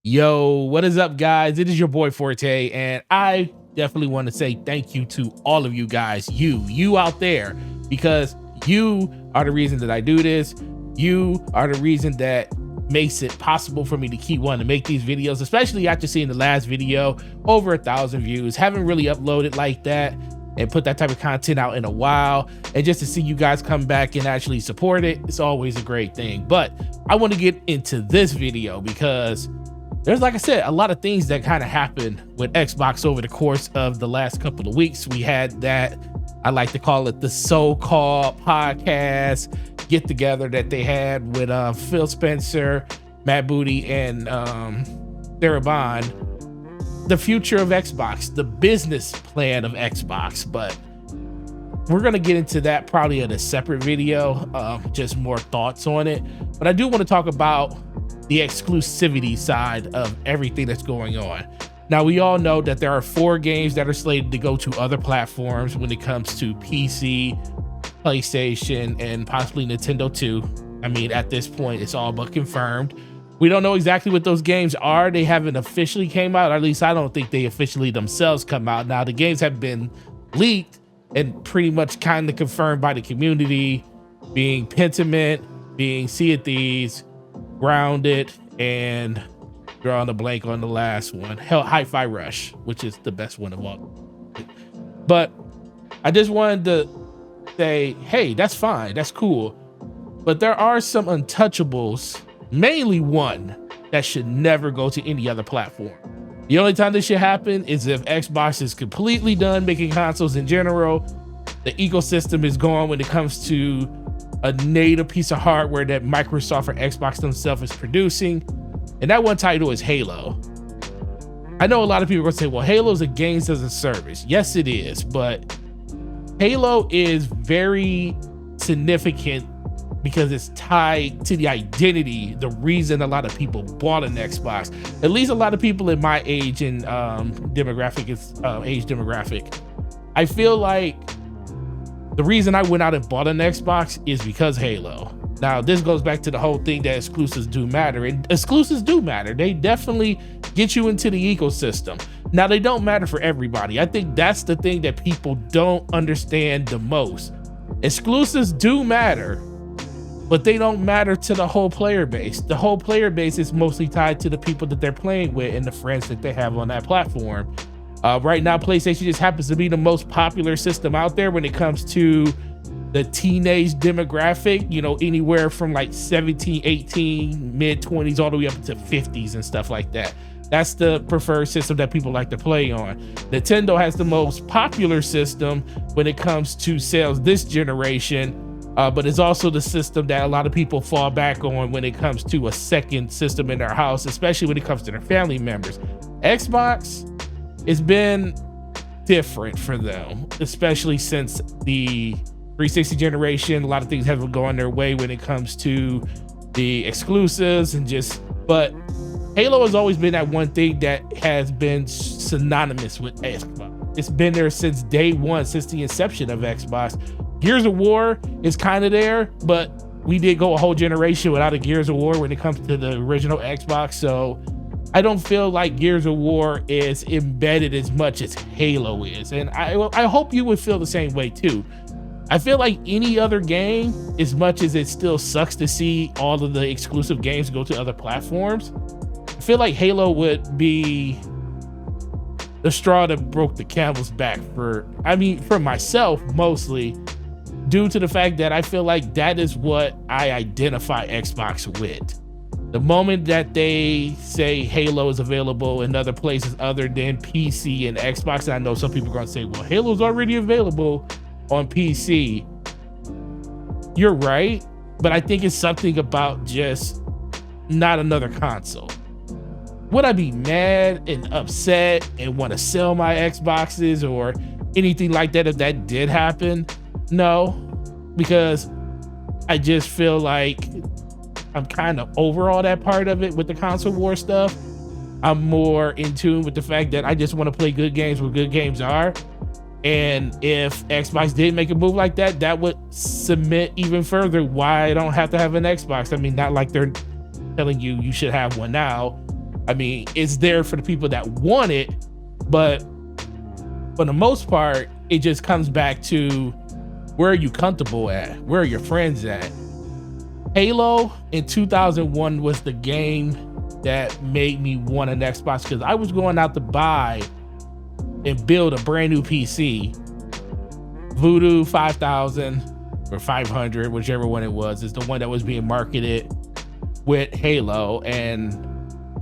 Yo, what is up, guys? It is your boy Forte, and I definitely want to say thank you to all of you guys, you out there, because you are the reason that I do this. You are the reason that makes it possible for me to keep wanting to make these videos, especially after seeing the last video, over 1,000 views. Haven't really uploaded like that and put that type of content out in a while, and just to see you guys come back and actually support it, it's always a great thing. But I want to get into this video because there's, like I said, a lot of things that kind of happened with Xbox over the course of the last couple of weeks. We had that, I like to call it the so-called podcast get together that they had with Phil Spencer, Matt Booty, and Sarah Bond. The future of Xbox, the business plan of Xbox. But we're gonna get into that probably in a separate video, just more thoughts on it. But I do want to talk about the exclusivity side of everything that's going on. Now, we all know that there are 4 games that are slated to go to other platforms when it comes to PC, PlayStation, and possibly Nintendo 2. I mean, at this point, it's all but confirmed. We don't know exactly what those games are. They haven't officially came out, or at least I don't think they officially themselves come out. Now, the games have been leaked and pretty much kind of confirmed by the community, being Pentiment, being Sea of Thieves, Grounded, and drawing a blank on the last one, Hi-Fi Rush, which is the best one of all. But I just wanted to say, hey, that's fine, that's cool, but there are some untouchables, mainly one that should never go to any other platform. The only time this should happen is if Xbox is completely done making consoles in general. The ecosystem is gone when it comes to a native piece of hardware that Microsoft or Xbox themselves is producing, and that one title is Halo. I know a lot of people are gonna say, well, Halo's a games as a service. Yes, it is, but Halo is very significant because it's tied to the identity, the reason a lot of people bought an Xbox. At least a lot of people in my age and demographic age demographic. I feel like the reason I went out and bought an Xbox is because Halo. Now, this goes back to the whole thing that exclusives do matter, and exclusives do matter. They definitely get you into the ecosystem. Now, they don't matter for everybody. I think that's the thing that people don't understand the most. Exclusives do matter, but they don't matter to the whole player base. The whole player base is mostly tied to the people that they're playing with and the friends that they have on that platform. Right now, PlayStation just happens to be the most popular system out there when it comes to the teenage demographic, you know, anywhere from like 17, 18, mid 20s, all the way up to 50s and stuff like that. That's the preferred system that people like to play on. Nintendo has the most popular system when it comes to sales this generation, but it's also the system that a lot of people fall back on when it comes to a second system in their house, especially when it comes to their family members. Xbox, it's been different for them, especially since the 360 generation. A lot of things haven't gone their way when it comes to the exclusives and just, but Halo has always been that one thing that has been synonymous with Xbox. It's been there since day one, since the inception of Xbox. Gears of War is kind of there, but we did go a whole generation without a Gears of War when it comes to the original Xbox. So I don't feel like Gears of War is embedded as much as Halo is. And I hope you would feel the same way too. I feel like any other game, as much as it still sucks to see all of the exclusive games go to other platforms, I feel like Halo would be the straw that broke the camel's back for myself, mostly due to the fact that I feel like that is what I identify Xbox with. The moment that they say Halo is available in other places other than PC and Xbox, and I know some people are going to say, well, Halo's already available on PC. You're right, but I think it's something about just not another console. Would I be mad and upset and want to sell my Xboxes or anything like that if that did happen? No, because I just feel like I'm kind of over all that part of it with the console war stuff. I'm more in tune with the fact that I just want to play good games where good games are. And if Xbox did make a move like that, that would cement even further why I don't have to have an Xbox. I mean, not like they're telling you you should have one now. I mean, it's there for the people that want it, but for the most part, it just comes back to where are you comfortable at? Where are your friends at? Halo in 2001 was the game that made me want an Xbox, because I was going out to buy and build a brand new PC. Voodoo 5000 or 500, whichever one it was, is the one that was being marketed with Halo, and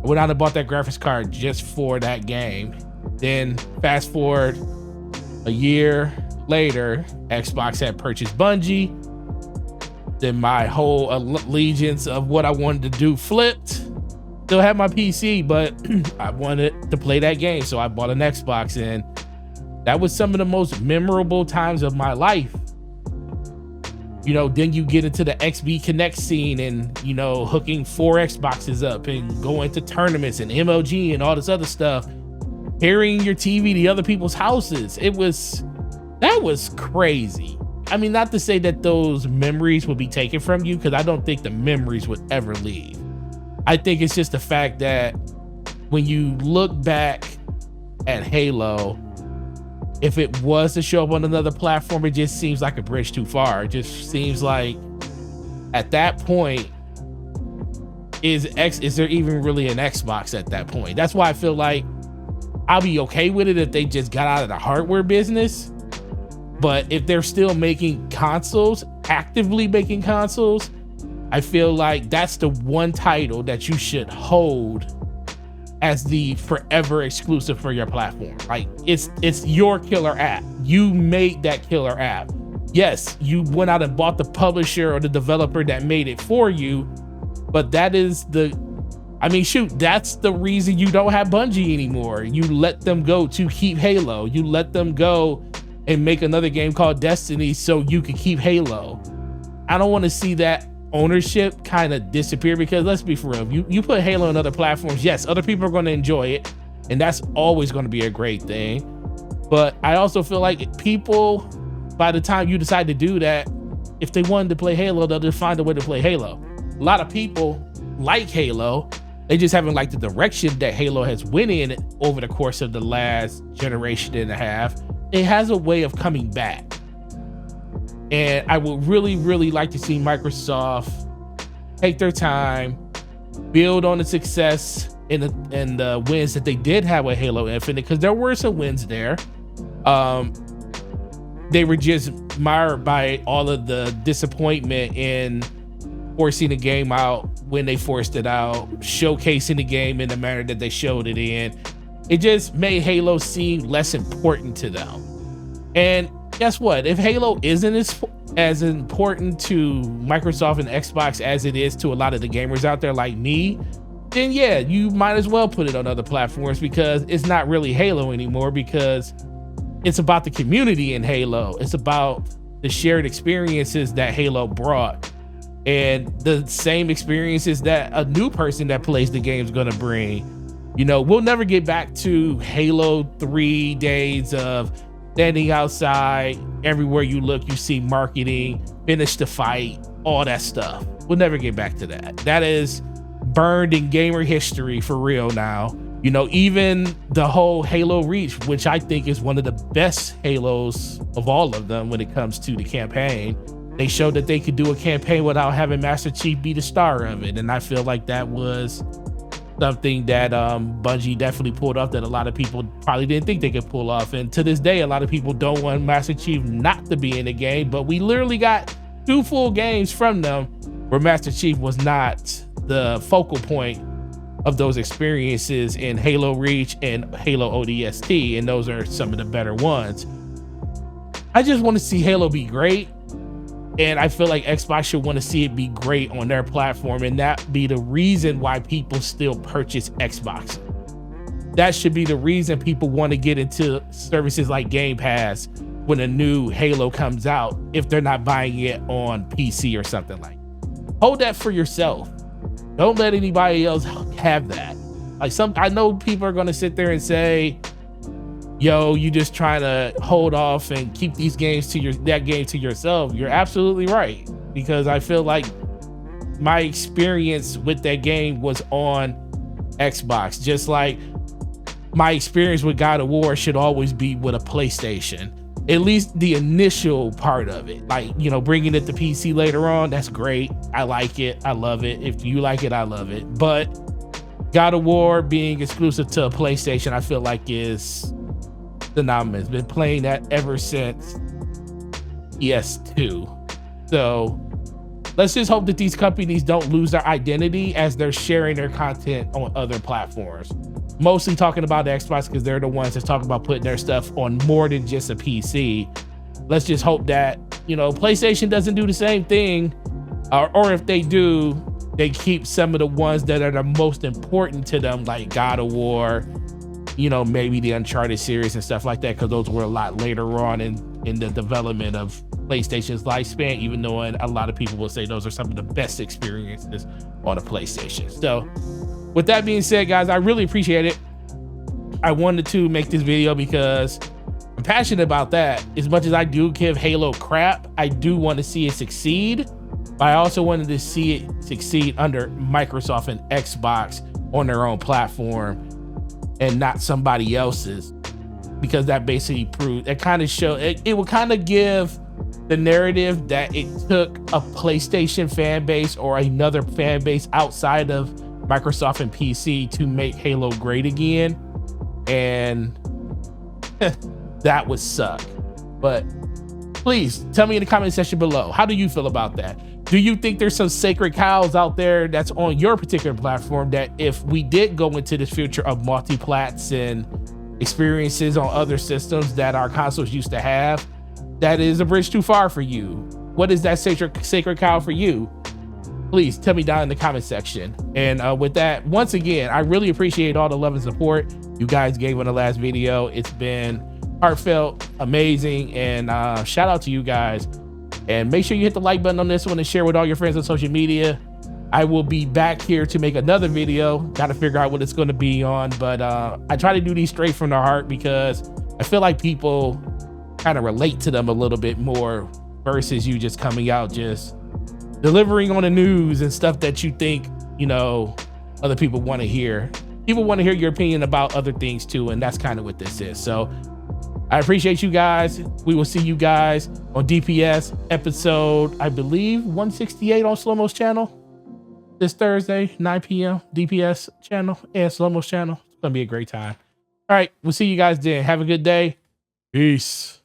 I went out and bought that graphics card just for that game. Then fast forward a year later, Xbox had purchased Bungie. Then my whole allegiance of what I wanted to do flipped. Still had my PC, but I wanted to play that game, so I bought an Xbox, and that was some of the most memorable times of my life. You know, then you get into the XB Connect scene and, you know, hooking 4 Xboxes up and going to tournaments and MLG and all this other stuff, carrying your TV to other people's houses. That was crazy. I mean, not to say that those memories will be taken from you, because I don't think the memories would ever leave. I think it's just the fact that when you look back at Halo, if it was to show up on another platform, it just seems like a bridge too far. It just seems like at that point, is there even really an Xbox at that point? That's why I feel like I'll be okay with it if they just got out of the hardware business. But if they're still making consoles, actively making consoles, I feel like that's the one title that you should hold as the forever exclusive for your platform. Like, it's your killer app. You made that killer app. Yes, you went out and bought the publisher or the developer that made it for you, but that is that's the reason you don't have Bungie anymore. You let them go to keep Halo. You let them go and make another game called Destiny so you can keep Halo. I don't want to see that ownership kind of disappear, because let's be for real, you put Halo on other platforms, yes, other people are going to enjoy it, and that's always going to be a great thing. But I also feel like people, by the time you decide to do that, if they wanted to play Halo, they'll just find a way to play Halo. A lot of people like Halo, they just haven't liked the direction that Halo has went in over the course of the last generation and a half. It has a way of coming back. And I would really, really like to see Microsoft take their time, build on the success and the wins that they did have with Halo Infinite, because there were some wins there. They were just marred by all of the disappointment in forcing the game out when they forced it out, showcasing the game in the manner that they showed it in. It just made Halo seem less important to them. And guess what? If Halo isn't as important to Microsoft and Xbox as it is to a lot of the gamers out there like me, then yeah, you might as well put it on other platforms, because it's not really Halo anymore, because it's about the community in Halo. It's about the shared experiences that Halo brought, and the same experiences that a new person that plays the game is going to bring. You know, we'll never get back to Halo 3 days of standing outside, everywhere you look, you see marketing, finish the fight, all that stuff. We'll never get back to that. That is burned in gamer history for real now. You know, even the whole Halo Reach, which I think is one of the best Halos of all of them when it comes to the campaign, they showed that they could do a campaign without having Master Chief be the star of it. And I feel like that was something that Bungie definitely pulled off that a lot of people probably didn't think they could pull off. And to this day, a lot of people don't want Master Chief not to be in the game, but we literally got 2 full games from them where Master Chief was not the focal point of those experiences in Halo Reach and Halo ODST, and those are some of the better ones. I just want to see Halo be great, and I feel like Xbox should want to see it be great on their platform, and that be the reason why people still purchase Xbox. That should be the reason people want to get into services like Game Pass when a new Halo comes out, if they're not buying it on PC or something like that. Hold that for yourself. Don't let anybody else have that. I know people are going to sit there and say, yo, you just trying to hold off and keep these games to that game to yourself. You're absolutely right, because I feel like my experience with that game was on Xbox, just like my experience with God of War should always be with a PlayStation. At least the initial part of it, like, you know, bringing it to PC later on, that's great. I like it. I love it. If you like it, I love it. But God of War being exclusive to a PlayStation, I feel like is synonymous. Been playing that ever since PS2. So let's just hope that these companies don't lose their identity as they're sharing their content on other platforms. Mostly talking about the Xbox because they're the ones that talk about putting their stuff on more than just a PC. Let's just hope that, you know, PlayStation doesn't do the same thing, or if they do, they keep some of the ones that are the most important to them, like God of War, you know, maybe the Uncharted series and stuff like that, because those were a lot later on in the development of PlayStation's lifespan, even though a lot of people will say those are some of the best experiences on a PlayStation. So with that being said, guys, I really appreciate it. I wanted to make this video because I'm passionate about that. As much as I do give Halo crap, I do want to see it succeed, but I also wanted to see it succeed under Microsoft and Xbox on their own platform and not somebody else's, because that basically proved, it kind of showed, it will kind of give the narrative that it took a PlayStation fan base or another fan base outside of Microsoft and PC to make Halo great again, and that would suck. But please tell me in the comment section below, how do you feel about that? Do you think there's some sacred cows out there that's on your particular platform that if we did go into this future of multi-plats and experiences on other systems that our consoles used to have, that is a bridge too far for you? What is that sacred cow for you? Please tell me down in the comment section. And with that, once again, I really appreciate all the love and support you guys gave on the last video. It's been heartfelt, amazing, and shout out to you guys. And make sure you hit the like button on this one and share with all your friends on social media. I will be back here to make another video. Got to figure out what it's going to be on, but I try to do these straight from the heart because I feel like people kind of relate to them a little bit more versus you just coming out just delivering on the news and stuff that you think, you know, other people want to hear. People want to hear your opinion about other things too, and that's kind of what this is. So I appreciate you guys. We will see you guys on DPS episode, I believe, 168 on Slow Mo's channel this Thursday, 9 p.m. DPS channel and Slow Mo's channel. It's gonna be a great time. All right, we'll see you guys then. Have a good day. Peace.